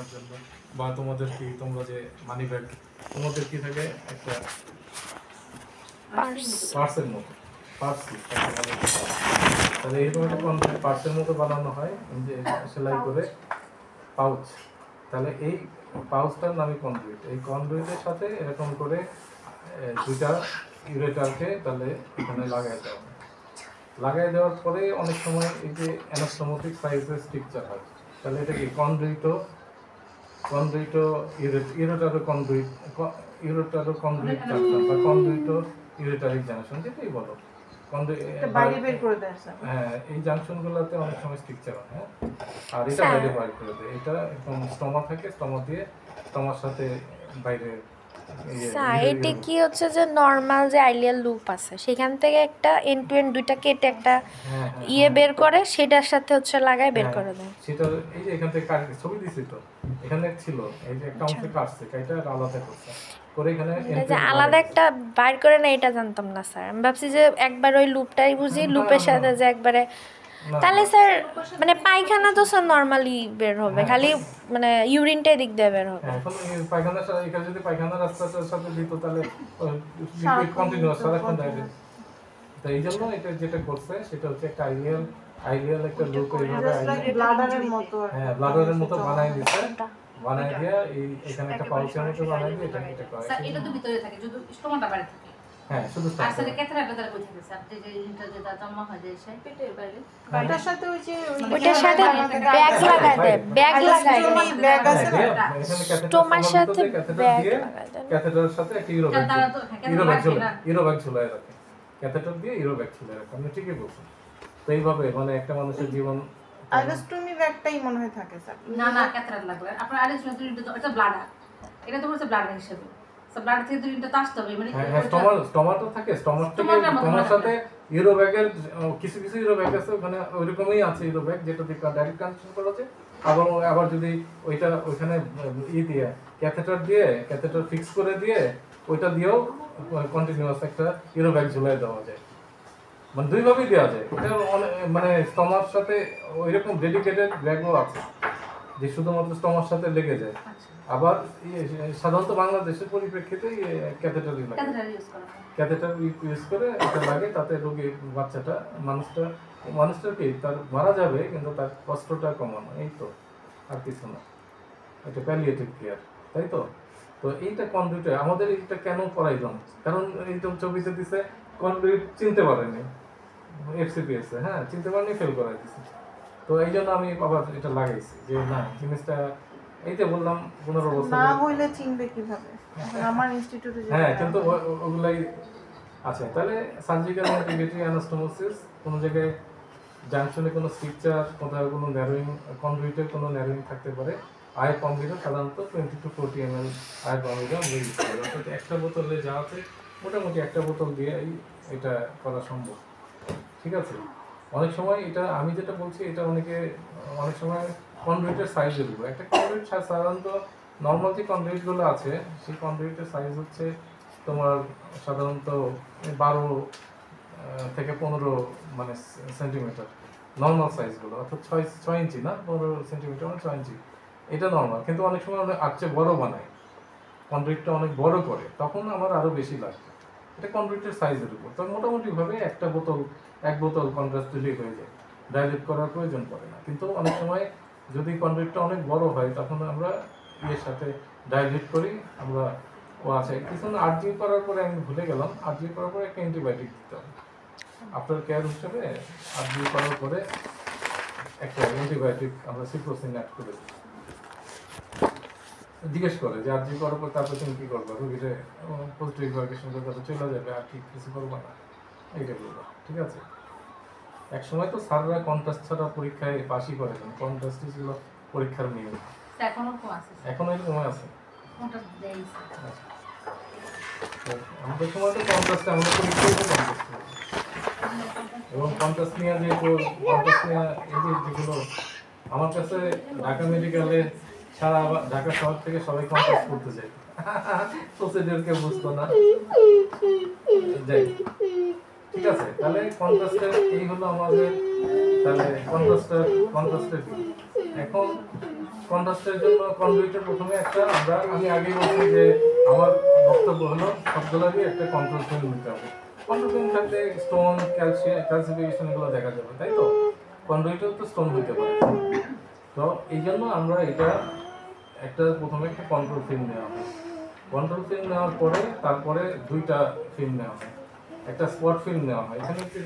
নেওয়ার জন্য, বা তোমাদের কি তোমরা যে মানি ব্যাগ তোমাদের কি থাকে একটা পার্সের মতো তাহলে এরকম একটা কনক্রিট পার্সের মতো বানানো হয় যে সেলাই করে পাউচ। তাহলে এই পাউচটার নামই কনক্রিট। এই কনক্রিটের সাথে এরকম করে দুইটা ইউরেটারকে তাহলে এখানে লাগাই দেওয়ার পরে অনেক সময় এই যে অ্যানাস্টোমোটিক সাইজের স্ট্রাকচার হয়। তাহলে এটা কি কনক্রিটো কনক্রিট জাংশন বা কনক্রিটো ইউরেটারিক জাংশন যেটাই বলো, হ্যাঁ এই জাংশনগুলোতে অনেক সময় স্ট্রাকচার হয়। হ্যাঁ, আর এটা বাইরে বাইর করে দেয়। এটা একদম স্টোমা থাকে, স্টোমা দিয়ে স্টোমার সাথে বাইরে এটা কি হচ্ছে যে নর্মাল যে আইলিয়াল লুপ আছে সেখান থেকে একটা এন্ড টু এন্ড দুইটা কেটে একটা বের করে সেটার সাথে হচ্ছে লাগায় বের করে দেয়। সেটা এই যে এখান থেকে ছবি দিছি তো, এখানে ছিল এই যে একটা অংশে কাটছে, এটা আলাদা করছে করে এখানে যে আলাদা একটা বাইর করে না, এটা জানতাম না স্যার। আমি ভাবছি যে একবার ওই লুপটাই বুঝি, লুপের সাথে যে একবারে। তাহলে স্যার মানে পায়খানা তো স্যার নরমালি বের হবে, খালি মানে ইউরিনটাই দিক দিয়ে বের হবে। এখন পায়খানার সাথে এখানে যদি পায়খানার রাস্তাটার সাথে দিত তাহলে লিকুইড কন্টিনিউয়াস সারাক্ষণ যাবে। তো এই জন্য এটা যেটা করছে সেটা হচ্ছে একটা আইডিয়াল একটা লুপ এইভাবে ব্লাডারের মতো বানাই দিচ্ছে। বানাই দিয়ে এখানে একটা পাউচের মতো বানাই দিয়ে এটা করে। স্যার এটা তো ভিতরে থাকে, যদি স্টোমাটা বাইরে থাকে। হ্যাঁ, শুধু আর স্যার ক্যাথেটারটা তার বুঝে গেছে আপনি যে ইন্টার যেটা জমা হয় যায় সেই পেটের বাইরে। ওটার সাথে ওই যে ওটার সাথে ব্যাগ লাগায় দেয়, ব্যাগ লাগায় দেয়, ব্যাগ আছে না স্টোমার সাথে ব্যাগ লাগায় দেয়। ক্যাথেটারের সাথে একটা ইউরোব্যাগ ঝুলায় রাখে। ক্যাথেটার দিয়ে ইউরোব্যাগ ঝুলায় রাখে। আমি ঠিকই বলছি। তো এইভাবে মানে একটা মানুষের জীবন আইলোস্টোমি ব্যাগটাই মনে হয় থাকে স্যার। না ক্যাথেটার লাগবে। আপনার আইলোস্টোমি এটা ব্লাডার। এটা তো হচ্ছে ব্লাডার হিসেবে। সব ব্লাড থেকে দুইটা তো আসতে হবে, মানে স্টোমাটো থাকে, স্টোমার সাথে ইউরোব্যাগের কিছু ইউরোব্যাগ আছে ওখানে ওইরকমই আছে ইউরোব্যাগ যেটা দিয়ে ডাইরেক্ট কানেকশন করা আছে। আবার যদি ওইটা ওইখানে দিয়ে ক্যাথেটার ফিক্স করে দিয়ে ওইটা দিয়েও কন্টিনিউয়াস একটা ইউরোব্যাগ ঝুলাই দেওয়া যায়। মানে দুইভাবেই দেওয়া যায়। এটা মানে স্টোমার সাথে ওইরকম ডেডিকেটেড ব্যাগও আছে যে শুধুমাত্র স্টোমার সাথে লেগে যায়। আবার সাধারণত বাংলাদেশের পরিপ্রেক্ষিতে ক্যাথেটার ইউজ করে এটা লাগে, তাতে রোগী বাচ্চাটা মানুষটা কি তার মারা যাবে কিন্তু তার কষ্টটা কমানো, এই তো আর কিছু না। এটা প্যালিয়েটিভ কেয়ার, তাই তো। তো এইটা কনক্রিটে আমাদের এইটা কেন প্রয়োজন? কারণ এই তো ছবিতে দিছে কনক্রিট চিনতে পারেনি এফসিপিএস, হ্যাঁ চিনতে পারেনি, ফেল করাই দিছে। তো এই জন্য আমি আবার এটা লাগাইছি যে না জিনিসটা এই যে বললাম 15 বছর না হইলে চিনবে কিভাবে? আমার ইনস্টিটিউটে হ্যাঁ, কিন্তু ওগুলাই আছে। তাহলে সার্জিক্যাল ইন্টিগ্রিটি অ্যানাস্টোমোসিস কোনো জায়গায় জাংশনে কোনো স্ট্রাকচার, কোথাও কোনো ন্যারোইং, কনক্রিটের কোনো ন্যারোইং থাকতে পারে। আয়ের পাম্পিটা সাধারণত 20 to 40 ml আয়ের পাম্পিটা আমরা ইউজ করি। অর্থাৎ একটা বোতলে যা আছে মোটামুটি একটা বোতল দিয়ে এটা করা সম্ভব। ঠিক আছে। অনেক সময় এটা আমি যেটা বলছি এটা অনেক সময় কনক্রিটের সাইজের উপর। একটা কনক্রিট সাধারণত নর্মাল যে কনক্রিটগুলো আছে সেই কনক্রিটের সাইজ হচ্ছে তোমার সাধারণত 12 থেকে 15 মানে সেন্টিমিটার নর্মাল সাইজগুলো, অর্থাৎ 6 ইঞ্চি না, 15 সেন্টিমিটার মানে 6 ইঞ্চি, এটা নর্মাল। কিন্তু অনেক সময় আর চেয়ে বড় বানায়, কনক্রিটটা অনেক বড় করে, তখন আমার আরও বেশি লাগবে। এটা কনক্রিটের সাইজের উপর। তো মোটামুটিভাবে এক বোতল কন্ট্রাস্ট দিলেই হয়ে যায়, ডাইলেট করার প্রয়োজন পড়ে না। কিন্তু অনেক সময় যদি কনক্রিটটা অনেক বড় হয় তখন আমরা সাথে ডাইলেট করি। আমরা আছে কিছু আর্জিং করার পরে আমি ভুলে গেলাম, আর্জিং করার পরে একটা অ্যান্টিবায়োটিক দিতে হবে আফটার কেয়ার হিসেবে। আর্জিং করার পরে একটা অ্যান্টিবায়োটিক আমরা সিপ্রোসিন অ্যাড করে দিই। জিজ্ঞেস করে যে আর্জিং করার পর তারপর তুমি কী করবো, রোগীরে পজিটিভ ইনফরমেশন করে তারপর চলে যাবে, আর কি কিছু করবো না, এইটা বলবো। ঠিক আছে। এক সময় তো স্যাররা কন্ট্রাস্ট ছাড়া পরীক্ষায় পাশই করে দেন, কন্ট্রাস্টই ছিল পরীক্ষার নিয়ম। এখনো এরকম আছে। আমাদের সময় তো কন্ট্রাস্টে আমাদের পরীক্ষায় তো কন্ট্রাস্ট এবং কন্ট্রাস্ট নিয়ে এই যে যেগুলো আমার কাছে ঢাকা মেডিকেলে ঢাকা শহর থেকে সবাই কন্ট্রাস্ট করতে যায়, প্রসিডিউরকে বুঝতো না। ঠিক আছে। তাহলে কন্ট্রাস্টের এই হলো আমাদের, তাহলে কন্ট্রাস্টের এখন কন্ট্রাস্টের জন্য কন্ডুইটের প্রথমে আমি আগেই বলছি যে আমার বক্তব্য হলো সবগুলোরই একটা কন্ট্রোল ফিল্ম নিতে হবে। কন্ট্রোল ফিল্ম থাকলে স্টোন, ক্যালসিফিকেশন এগুলো দেখা যাবে, তাই তো? কন্ডুইটেও তো স্টোন হইতে পারে। তো এই জন্য আমরা এটা প্রথমে একটা কন্ট্রোল ফিল্ম নেওয়া হয়। কন্ট্রোল ফিল্ম নেওয়ার পরে তারপরে দুইটা ফিল্ম নেওয়া হয়, একটা স্পট ফিল্ম নেওয়া হয়। এখানে একটু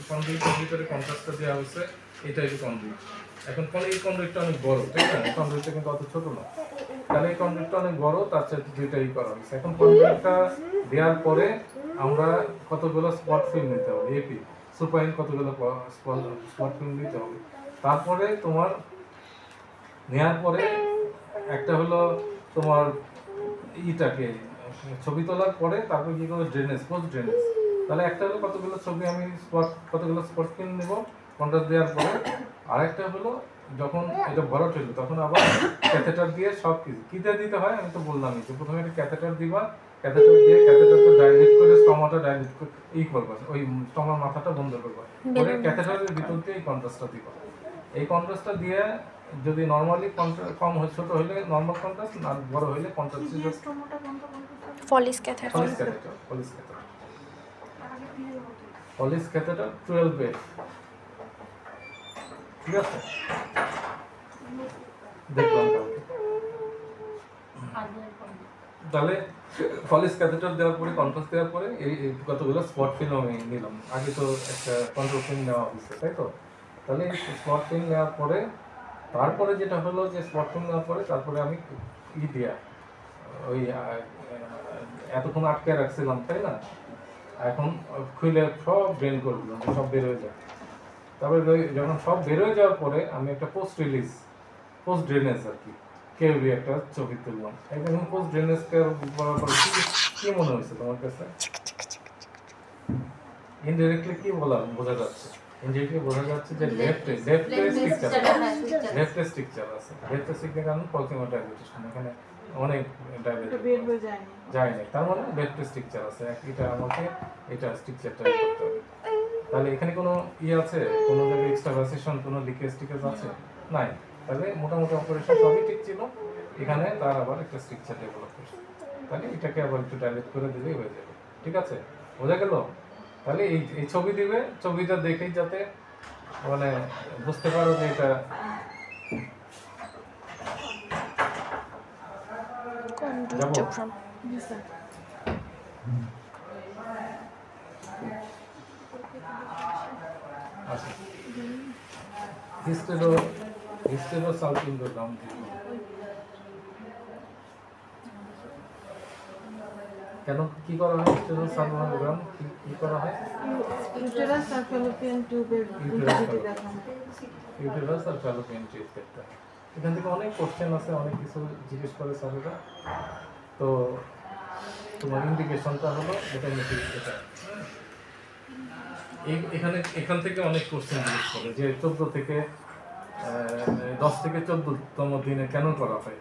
কন্ডুইটের ভিতরে কন্ট্রাস্টটা দেওয়া হয়েছে, এটা একটু কন্ডুইট। এখন এই কন্ডুইটটা অনেক বড়, তাই না? কন্ডুইটটা কিন্তু অত ছোট না, তাহলে এই কন্ডুইটটা অনেক বড়, তার সাথে দুইটাই করা হয়েছে। এখন কন্ডুইটটা দেওয়ার পরে আমরা কতগুলো স্পট ফিল্ম নিতে হবে, এপি সুপাইন কতগুলো স্পট ফিল্ম নিতে হবে। তারপরে তোমার নেওয়ার পরে একটা হলো তোমার ছবি তোলার পরে তারপরে কি করবো, ড্রেনেজ, পোস্ট ড্রেনেজ। তাহলে একটা হলো কতগুলো স্পট ফিল্ম নেবো কন্ট্রাস্ট দেওয়ার পরে, আর একটা হলো যখন এটা ভরাট হইলো তখন আবার ক্যাথেটার দিয়ে সব কিছু কি দিয়ে দিতে হয় আমি তো বললামই, যে প্রথমে একটা ক্যাথেটার দিবা, ক্যাথেটার দিয়ে ক্যাথেটারটা ডাইলেট করে স্টমাটা ডাইলেট করে করবা, ওই স্টমার মাথাটা বন্ধ করবা, পরে ক্যাথেটারের ভিতর দিয়ে এই কন্ট্রাস্টটা দিবা। এই কন্ট্রাস্টটা দিয়ে যদি নরমালি কম ছোট হইলে নরমাল কন্ট্রাস্ট, আর বড় হইলে কন্ট্রাস্ট ফলিস ক্যাথেটার। পলিশ ক্যাথেটার 12 ঠিক আছে, দেখলাম তাহলে ফলিশ ক্যাথেটার দেওয়ার পরে কন্ট্রাস্ট দেওয়ার পরে এই কতগুলো স্পট ফিল্ম আমি নিলাম। আগে তো একটা কন্ট্রোল ফিল্ম নেওয়া হয়েছে, তাই তো? তাহলে স্পট ফিল্ম নেওয়ার পরে তারপরে যেটা হলো যে স্পট ফিল্ম নেওয়ার পরে তারপরে আমি দিয়া ওই এতক্ষণ আটকে রাখছিলাম, তাই না? এখন খুলে সব ড্রেন করে দিলাম, সব বের হয়ে যায়। তারপরে যখন সব বের হয়ে যাওয়ার পরে আমি একটা পোস্ট ড্রেনেজ আর কি কেউবি একটা ছবি তুললাম। একদম পোস্ট ড্রেনেজ করার পরে কি মনে হয়েছে তোমার কাছে? ইনডাইরেক্টলি কি বোঝা যাচ্ছে? ইনডাইরেক্টলি বোঝা যাচ্ছে যে লেফটে স্ট্রাকচার আছে। লেফটে স্ট্রাকচার কারণ প্রক্সিমাল ডায়াবেটিস এখানে অনেক ডায়াবেটিস বের হয়ে যায় না, তার মানে লেফটে স্ট্রাকচার আছে। এটা আমাকে এটা স্ট্রাকচারটা করতে হবে। তাহলে এখানে কোনো আছে, কোনো জায়গায় এক্সট্রাভাসেশন, কোনো লিকেজ টিকেজ আছে? নাই। তাহলে মোটামুটি অপারেশন সবই ঠিক ছিল, এখানে তার আবার একটা স্ট্রাকচার ডেভেলপ করছে। তাহলে এটাকে আবার একটু ডাইলেট করে দিলেই হয়ে যাবে, ঠিক আছে? বোঝা গেল? তাহলে এই ছবি দিবে, ছবিটা দেখেই যাতে মানে বুঝতে পারো যে এটা হিস্টেরোসালপিঙ্গোগ্রাম কেন কি করা হয়? হিস্টেরোসালপিঙ্গোগ্রাম কি করা হয়? ইউটেরাস আর ফ্যালোপিয়ান টিউবের ইন্টিগ্রিটি দেখানো। ইউটেরাস আর ফ্যালোপিয়ান টিউব দেখতে। এখান থেকে অনেক কোশ্চেন আছে, অনেক কিছু জিজ্ঞেস করে স্যারেরা। তো তোমার ইন্ডিকেশনটা হলো এটা এটা এখান থেকে অনেক কোশ্চেন জিজ্ঞেস করে যে 14 থেকে 10 থেকে 14তম দিনে কেন করা হয়,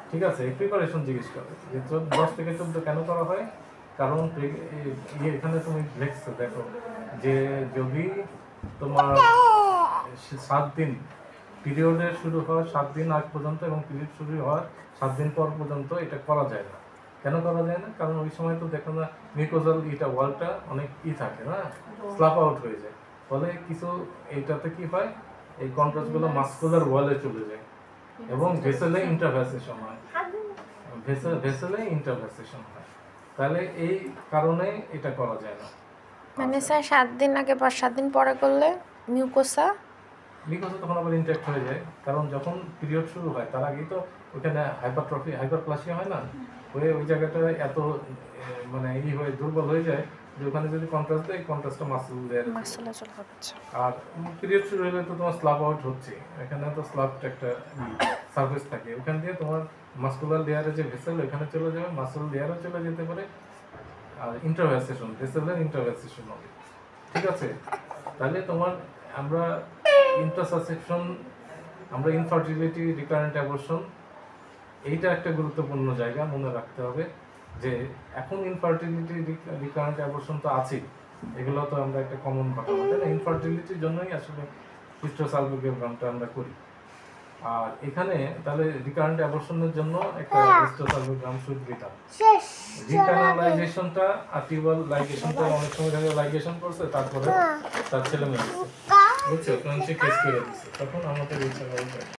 ঠিক আছে? এই প্রিপারেশন জিজ্ঞেস করে যে 10 থেকে 14 কেন করা হয়। কারণ এখানে তুমি লেখছো, দেখো যে যদি তোমার 7 দিন পিরিয়ডের শুরু হওয়ার 7 দিন আগ পর্যন্ত এবং পিরিয়ড শুরু হওয়ার 7 দিন পর পর্যন্ত এটা করা যায় না। কেন করা যায় না? কারণ ওই সময় তো দেখো না মিউকোজাল ওয়ালটা অনেক থাকে না, স্লাপ আউট হয়ে যায়। ফলে কিছু এইটাতে কি হয়, এই কন্ট্রাস্টগুলো মাস্কুলার ওয়ালে চলে যায় এবং ভেসেলে ইন্টারভ্যাসেশন হয়, তাহলে এই কারণে এটা করা যায় না। মানে স্যার 7 দিন আগে বা 7 দিন পরে করলে মিউকোসা তখন আবার ইনটেক্ট হয়ে যায়, কারণ যখন পিরিয়ড শুরু হয় তার আগেই তো ওখানে হাইপারপ্লাসিয়া হয় না, হয়ে ওই জায়গাটা এত মানে হয়ে দুর্বল হয়ে যায় যে ওখানে যদি কন্ট্রাস্ট দেয়, কন্ট্রাস্টটা মাসুলাচল হচ্ছে। আর পিরিয়ড শুরু হলে তো তোমার স্লাব আউট হচ্ছে, এখানে তো স্লাবটা একটা সার্ফেস থাকে, ওখান দিয়ে তোমার মাস্কুলার লেয়ারে যে ভেসেল ওখানে চলে যাবে, মাসল লেয়ারও চলে যেতে পারে, আর ইন্টারভ্যাসেশন ভেসেলের ইন্টারভ্যাসেশন হবে, ঠিক আছে? তাহলে তোমার আমরা ইন্টারসাসেপশন, আমরা ইনফার্টিলিটি, রিকারেন্ট অ্যাবর্শন, এইটা একটা গুরুত্বপূর্ণ জায়গা মনে রাখতে হবে যে এখন ইনফার্টিলিটি, রিকারেন্ট অ্যাবর্শন তো আছেই, এগুলো তো আমরা একটা কমন কথা বলতে না, ইনফার্টিলিটির জন্যই আসলে হিস্টেরোসালপিঙ্গোগ্রামটা আমরা করি। আর এখানে তাহলে রিকারেন্ট অ্যাবর্শনের জন্য একটা এস্টোসালভোগ্রাম শুড বি ডান। রিকানালাইজেশনটা আর টিউবাল লাইগেশনটা অনেক সময় ধরে লাইগেশন করছে, তারপরে তার ছেলে মেয়ে বুঝছো, তখন সে কেস করে দিচ্ছে, তখন আমাদের ইচ্ছা করে